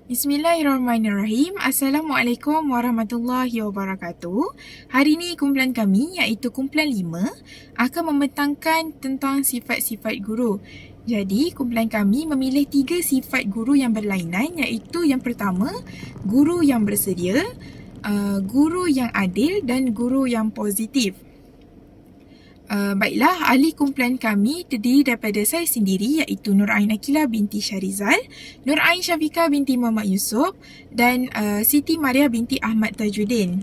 Bismillahirrahmanirrahim. Assalamualaikum warahmatullahi wabarakatuh. Hari ini kumpulan kami iaitu kumpulan 5 akan membentangkan tentang sifat-sifat guru. Jadi kumpulan kami memilih 3 sifat guru yang berlainan, iaitu yang pertama, guru yang bersedia, guru yang adil dan guru yang positif. Baiklah, ahli kumpulan kami terdiri daripada saya sendiri iaitu Nur Ain Akilah binti Syarizal, Nur Ain Syafiqah binti Muhammad Yusof dan Siti Maria binti Ahmad Tajuddin.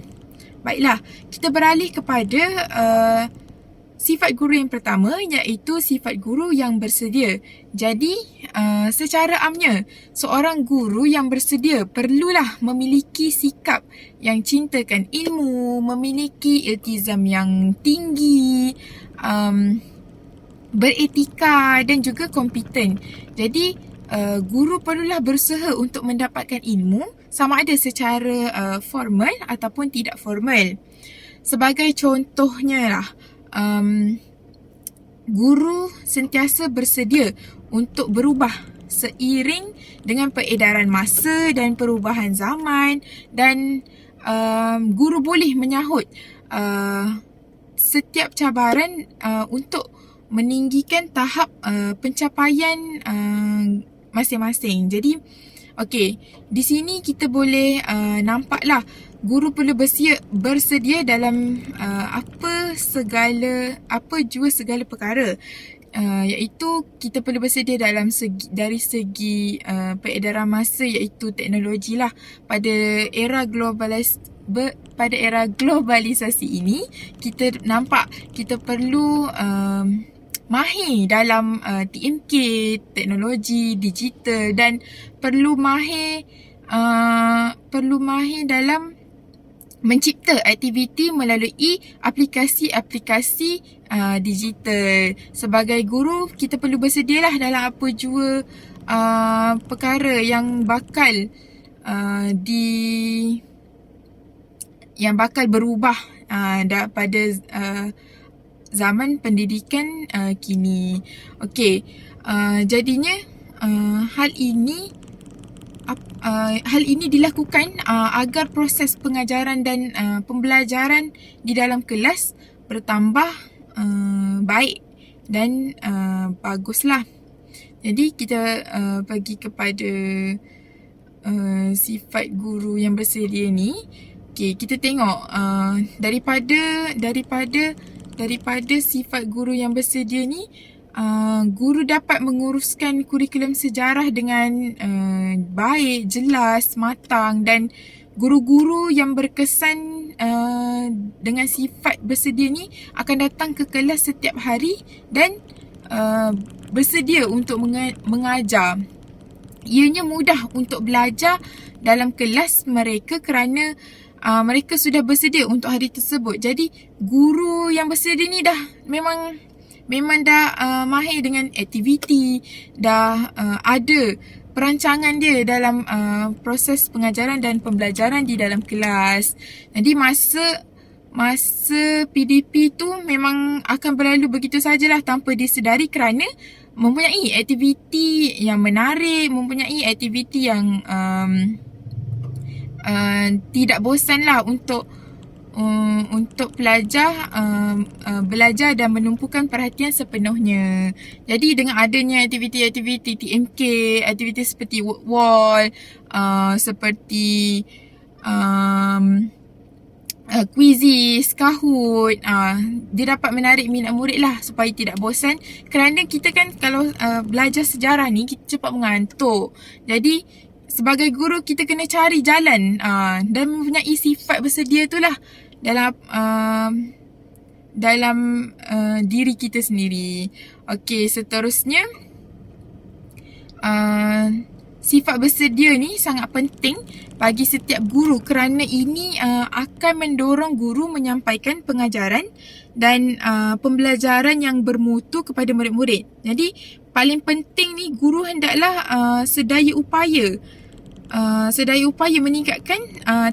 Baiklah, kita beralih kepada sifat guru yang pertama iaitu sifat guru yang bersedia. Jadi, secara amnya, seorang guru yang bersedia perlulah memiliki sikap yang cintakan ilmu, memiliki iltizam yang tinggi, beretika dan juga kompeten. Jadi, guru perlulah berusaha untuk mendapatkan ilmu sama ada secara formal ataupun tidak formal. Sebagai contohnya lah, guru sentiasa bersedia untuk berubah seiring dengan peredaran masa dan perubahan zaman, dan guru boleh menyahut setiap cabaran untuk meninggikan tahap pencapaian masing-masing. Jadi, okey, di sini kita boleh nampaklah guru perlu bersedia dalam apa jua segala perkara, iaitu kita perlu bersedia dari segi peredaran masa, iaitu teknologi lah. Pada era globalisasi ini, kita nampak kita perlu mahir dalam TMK, teknologi digital, dan perlu mahir dalam mencipta aktiviti melalui aplikasi-aplikasi digital. Sebagai guru, kita perlu bersedialah dalam apa jua perkara yang bakal berubah pada zaman pendidikan kini. Okey, jadinya hal ini dilakukan agar proses pengajaran dan pembelajaran di dalam kelas bertambah baik dan baguslah. Jadi kita pergi kepada sifat guru yang bersedia ni. Okey, kita tengok daripada sifat guru yang bersedia ni, guru dapat menguruskan kurikulum sejarah dengan baik, jelas, matang, dan guru-guru yang berkesan dengan sifat bersedia ni akan datang ke kelas setiap hari dan bersedia untuk mengajar. Ianya mudah untuk belajar dalam kelas mereka kerana mereka sudah bersedia untuk hari tersebut. Jadi guru yang bersedia ni memang dah mahir dengan aktiviti, dah ada perancangan dia dalam proses pengajaran dan pembelajaran di dalam kelas. Jadi masa PDP tu memang akan berlalu begitu sajalah tanpa disedari kerana mempunyai aktiviti yang menarik, mempunyai aktiviti yang tidak bosanlah untuk pelajar belajar dan menumpukan perhatian sepenuhnya. Jadi dengan adanya aktiviti-aktiviti TMK, aktiviti seperti work wall, seperti quizzes, Kahoot, dia dapat menarik minat murid lah supaya tidak bosan. Kerana kita kan kalau belajar sejarah ni, kita cepat mengantuk. Jadi sebagai guru kita kena cari jalan dan mempunyai sifat bersedia tu lah dalam diri kita sendiri. Okey, seterusnya sifat bersedia ni sangat penting bagi setiap guru kerana ini akan mendorong guru menyampaikan pengajaran dan pembelajaran yang bermutu kepada murid-murid. Jadi paling penting ni, guru hendaklah sedaya upaya meningkatkan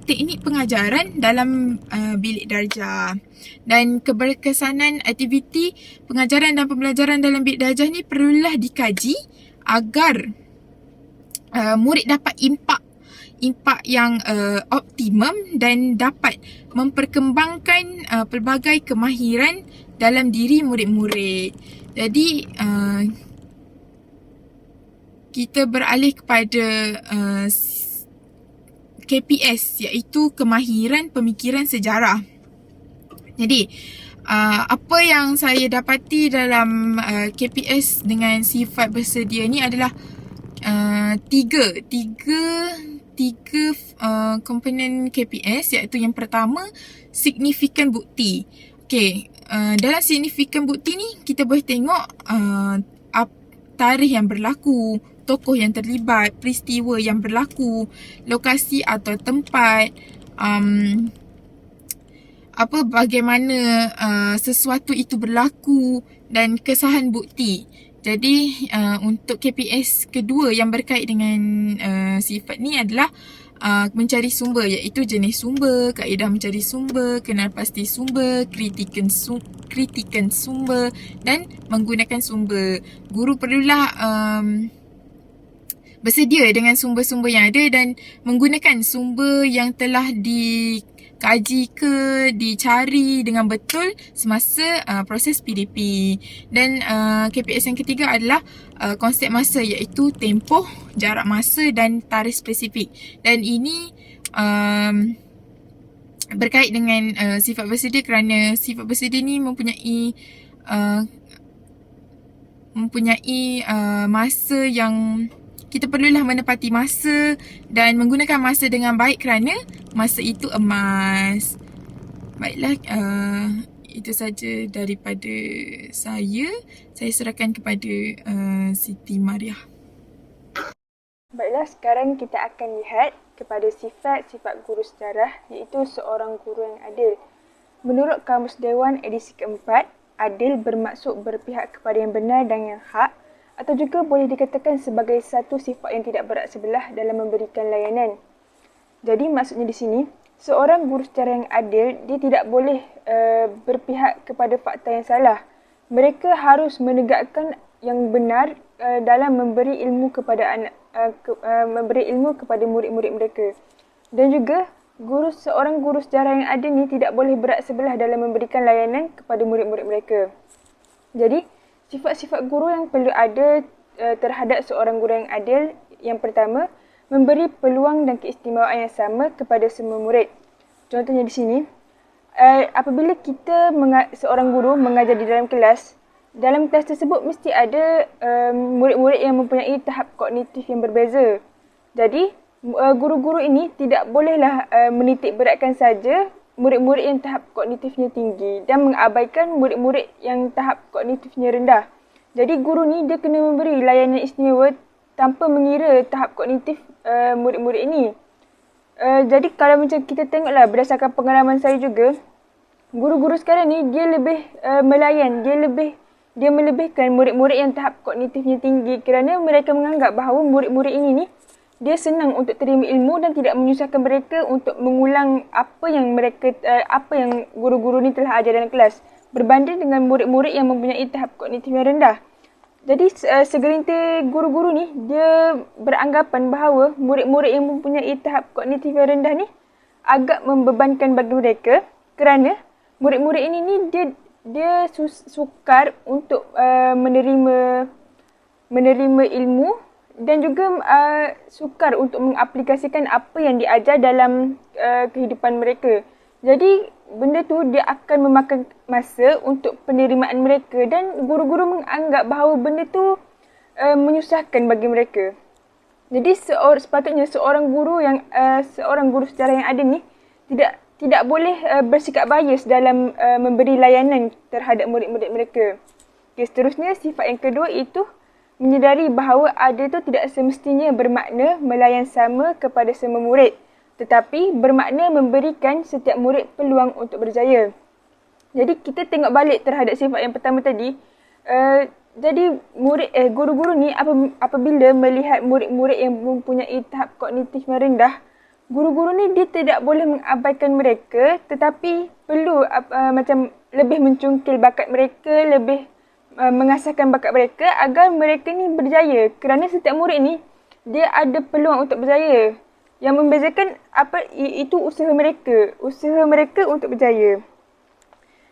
teknik pengajaran dalam bilik darjah. Dan keberkesanan aktiviti pengajaran dan pembelajaran dalam bilik darjah ni perlulah dikaji agar murid dapat impak impak yang optimum dan dapat memperkembangkan pelbagai kemahiran dalam diri murid-murid. Jadi kita beralih kepada KPS, iaitu kemahiran pemikiran sejarah. Jadi apa yang saya dapati dalam KPS dengan sifat bersedia ni adalah tiga komponen KPS, iaitu yang pertama signifikan bukti. Okey, dalam signifikan bukti ni kita boleh tengok tarikh yang berlaku, tokoh yang terlibat, peristiwa yang berlaku, lokasi atau tempat, bagaimana sesuatu itu berlaku dan kesahan bukti. Jadi untuk KPS kedua yang berkait dengan sifat ni adalah mencari sumber, iaitu jenis sumber, kaedah mencari sumber, kenal pasti sumber, kritikan sumber dan menggunakan sumber. Guru perlulah bersedia dengan sumber-sumber yang ada dan menggunakan sumber yang telah dikaji ke dicari dengan betul semasa proses PDP. Dan KPS yang ketiga adalah konsep masa, iaitu tempoh, jarak masa dan tarikh spesifik. Dan ini berkait dengan sifat bersedia kerana sifat bersedia ni mempunyai masa yang kita perlulah menepati masa dan menggunakan masa dengan baik kerana masa itu emas. Baiklah, itu saja daripada saya. Saya serahkan kepada Siti Mariah. Baiklah, sekarang kita akan lihat kepada sifat-sifat guru sejarah, iaitu seorang guru yang adil. Menurut Kamus Dewan edisi keempat, adil bermaksud berpihak kepada yang benar dan yang hak, atau juga boleh dikatakan sebagai satu sifat yang tidak berat sebelah dalam memberikan layanan. Jadi maksudnya di sini, seorang guru sejarah yang adil, dia tidak boleh berpihak kepada fakta yang salah. Mereka harus menegakkan yang benar dalam memberi ilmu kepada memberi ilmu kepada murid-murid mereka. Dan juga seorang guru sejarah yang adil ni tidak boleh berat sebelah dalam memberikan layanan kepada murid-murid mereka. Jadi sifat-sifat guru yang perlu ada terhadap seorang guru yang adil, yang pertama, memberi peluang dan keistimewaan yang sama kepada semua murid. Contohnya di sini, apabila seorang guru mengajar di dalam kelas tersebut mesti ada murid-murid yang mempunyai tahap kognitif yang berbeza. Jadi, guru-guru ini tidak bolehlah menitik beratkan saja murid-murid yang tahap kognitifnya tinggi dan mengabaikan murid-murid yang tahap kognitifnya rendah. Jadi guru ni dia kena memberi layanan istimewa tanpa mengira tahap kognitif murid-murid ini. Jadi kalau macam kita tengoklah berdasarkan pengalaman saya juga, guru-guru sekarang ni dia lebih melayan, dia melebihkan murid-murid yang tahap kognitifnya tinggi kerana mereka menganggap bahawa murid-murid ini dia senang untuk terima ilmu dan tidak menyusahkan mereka untuk mengulang apa yang guru-guru ni telah ajar dalam kelas, berbanding dengan murid-murid yang mempunyai tahap kognitif yang rendah. Jadi segelintir guru-guru ni dia beranggapan bahawa murid-murid yang mempunyai tahap kognitif yang rendah ni agak membebankan bagi mereka kerana murid-murid ini ni dia sukar untuk menerima ilmu dan juga sukar untuk mengaplikasikan apa yang diajar dalam kehidupan mereka. Jadi benda tu dia akan memakan masa untuk penerimaan mereka dan guru-guru menganggap bahawa benda tu menyusahkan bagi mereka. Jadi sepatutnya seorang guru sejarah yang ada ni tidak boleh bersikap bias dalam memberi layanan terhadap murid-murid mereka. Okay, seterusnya sifat yang kedua itu menyedari bahawa adil itu tidak semestinya bermakna melayan sama kepada semua murid, tetapi bermakna memberikan setiap murid peluang untuk berjaya. Jadi kita tengok balik terhadap sifat yang pertama tadi. Jadi guru-guru ni apabila melihat murid-murid yang mempunyai tahap kognitif yang rendah, guru-guru ni dia tidak boleh mengabaikan mereka, tetapi perlu macam lebih mencungkil bakat mereka, lebih mengasahkan bakat mereka agar mereka ni berjaya. Kerana setiap murid ni dia ada peluang untuk berjaya. Yang membezakan itu usaha mereka untuk berjaya.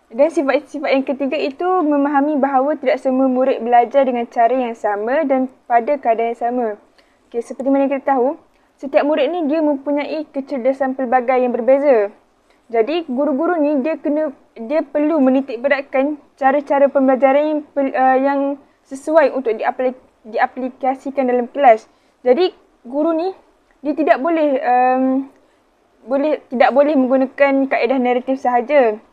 Dan sifat-sifat yang ketiga itu memahami bahawa tidak semua murid belajar dengan cara yang sama dan pada kadar yang sama. Okay, seperti mana kita tahu, setiap murid ni dia mempunyai kecerdasan pelbagai yang berbeza. Jadi guru-guru ni dia perlu menitik beratkan cara-cara pembelajaran yang sesuai untuk diaplikasikan dalam kelas. Jadi guru ni dia tidak boleh menggunakan kaedah naratif sahaja.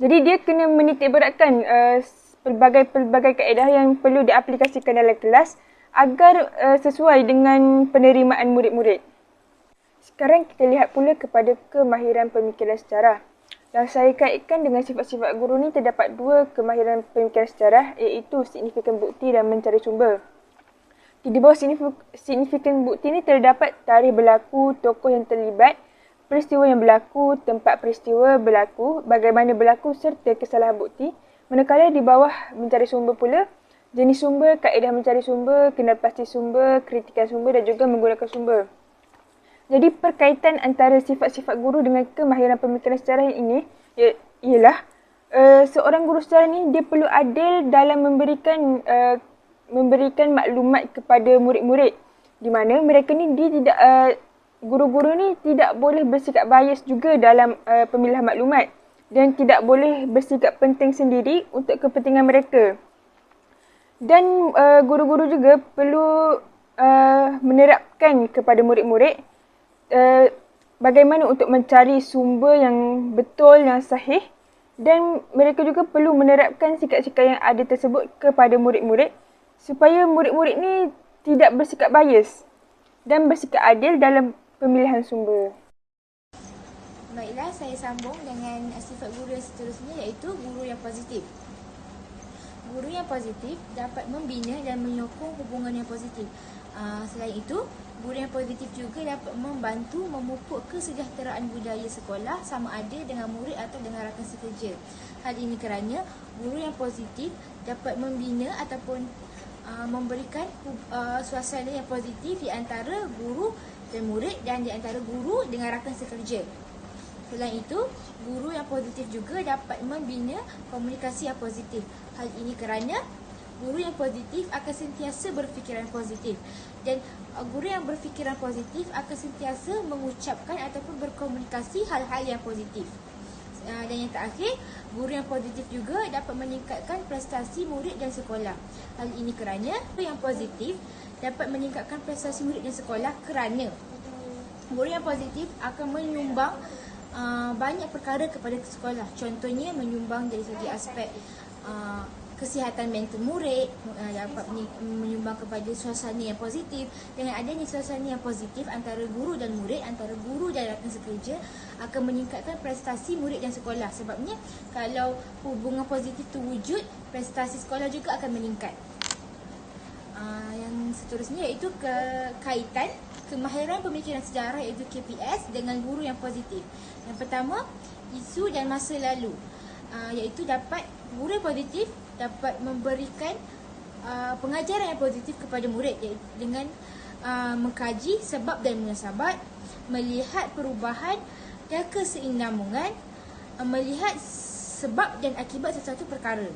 Jadi dia kena menitik beratkan pelbagai kaedah yang perlu diaplikasikan dalam kelas agar sesuai dengan penerimaan murid-murid. Sekarang kita lihat pula kepada kemahiran pemikiran sejarah. Yang saya kaitkan dengan sifat-sifat guru ni terdapat dua kemahiran pemikiran sejarah, iaitu signifikan bukti dan mencari sumber. Di bawah signifikan bukti ni terdapat tarikh berlaku, tokoh yang terlibat, peristiwa yang berlaku, tempat peristiwa berlaku, bagaimana berlaku serta kesalahan bukti. Manakala di bawah mencari sumber pula, jenis sumber, kaedah mencari sumber, kenal pasti sumber, kritikan sumber dan juga menggunakan sumber. Jadi perkaitan antara sifat-sifat guru dengan kemahiran pemikiran sejarah ini ialah seorang guru sejarah ni dia perlu adil dalam memberikan maklumat kepada murid-murid, di mana mereka ni guru-guru ni tidak boleh bersikap bias juga dalam pemilihan maklumat dan tidak boleh bersikap penting sendiri untuk kepentingan mereka. Dan guru-guru juga perlu menerapkan kepada murid-murid bagaimana untuk mencari sumber yang betul, yang sahih, dan mereka juga perlu menerapkan sikap-sikap yang ada tersebut kepada murid-murid supaya murid-murid ni tidak bersikap bias dan bersikap adil dalam pemilihan sumber. Baiklah, saya sambung dengan sifat guru yang seterusnya, iaitu guru yang positif. Guru yang positif dapat membina dan menyokong hubungan yang positif. Selain itu, guru yang positif juga dapat membantu memupuk kesejahteraan budaya sekolah sama ada dengan murid atau dengan rakan sekerja. Hal ini kerana guru yang positif dapat membina ataupun memberikan suasana yang positif di antara guru dan murid dan di antara guru dengan rakan sekerja. Selain itu, guru yang positif juga dapat membina komunikasi yang positif. Hal ini kerana guru yang positif akan sentiasa berfikiran positif dan guru yang berfikiran positif akan sentiasa mengucapkan ataupun berkomunikasi hal-hal yang positif. Dan yang terakhir, guru yang positif juga dapat meningkatkan prestasi murid dan sekolah. Hal ini kerana guru yang positif dapat meningkatkan prestasi murid dan sekolah kerana guru yang positif akan menyumbang banyak perkara kepada sekolah. Contohnya menyumbang dari segi aspek kesihatan mental murid, dapat menyumbang kepada suasana yang positif. Dengan adanya suasana yang positif antara guru dan murid, antara guru dan rakan sekerja, akan meningkatkan prestasi murid dan sekolah. Sebabnya kalau hubungan positif itu wujud, prestasi sekolah juga akan meningkat. Yang seterusnya iaitu kaitan kemahiran pemikiran sejarah, iaitu KPS, dengan guru yang positif. Yang pertama, isu dan masa lalu, iaitu guru yang positif dapat memberikan pengajaran yang positif kepada murid dengan mengkaji sebab dan munasabat, melihat perubahan dan keseindahmungan, melihat sebab dan akibat sesuatu perkara.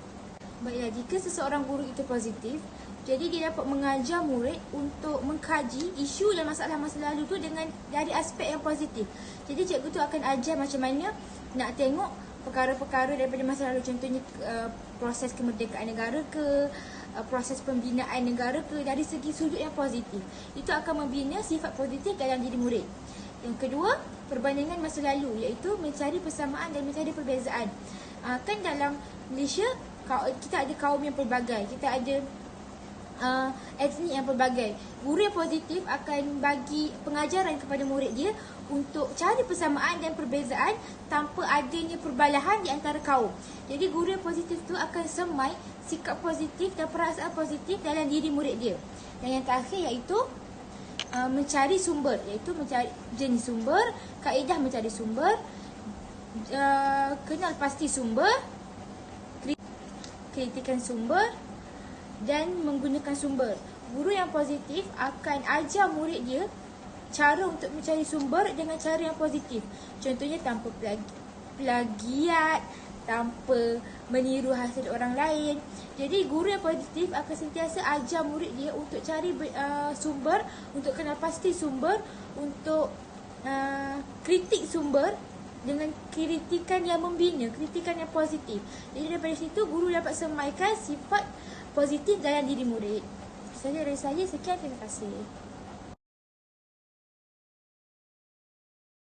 Baiklah, jika seseorang guru itu positif, jadi dia dapat mengajar murid untuk mengkaji isu dan masalah masa lalu tu dari aspek yang positif. Jadi cikgu tu akan ajar macam mana nak tengok perkara-perkara daripada masa lalu, contohnya proses kemerdekaan negara ke, proses pembinaan negara ke, dari segi sudut yang positif. Itu akan membina sifat positif dalam diri murid. Yang kedua, perbandingan masa lalu, iaitu mencari persamaan dan mencari perbezaan. Kan dalam Malaysia kita ada kaum yang pelbagai, kita ada etnik yang pelbagai. Guru yang positif akan bagi pengajaran kepada murid dia untuk cari persamaan dan perbezaan tanpa adanya perbalahan di antara kaum. Jadi guru yang positif tu akan semai sikap positif dan perasaan positif dalam diri murid dia. Dan yang terakhir iaitu mencari sumber, iaitu mencari jenis sumber, kaedah mencari sumber, kenal pasti sumber, kritikan sumber dan menggunakan sumber. Guru yang positif akan ajar murid dia cara untuk mencari sumber dengan cara yang positif. Contohnya tanpa plagiat, tanpa meniru hasil orang lain. Jadi guru yang positif akan sentiasa ajar murid dia untuk cari sumber, untuk kenal pasti sumber, untuk kritik sumber dengan kritikan yang membina, kritikan yang positif. Jadi daripada situ guru dapat semaikan sifat positif dalam diri murid. Itu saja dari saya. Sekian, terima kasih.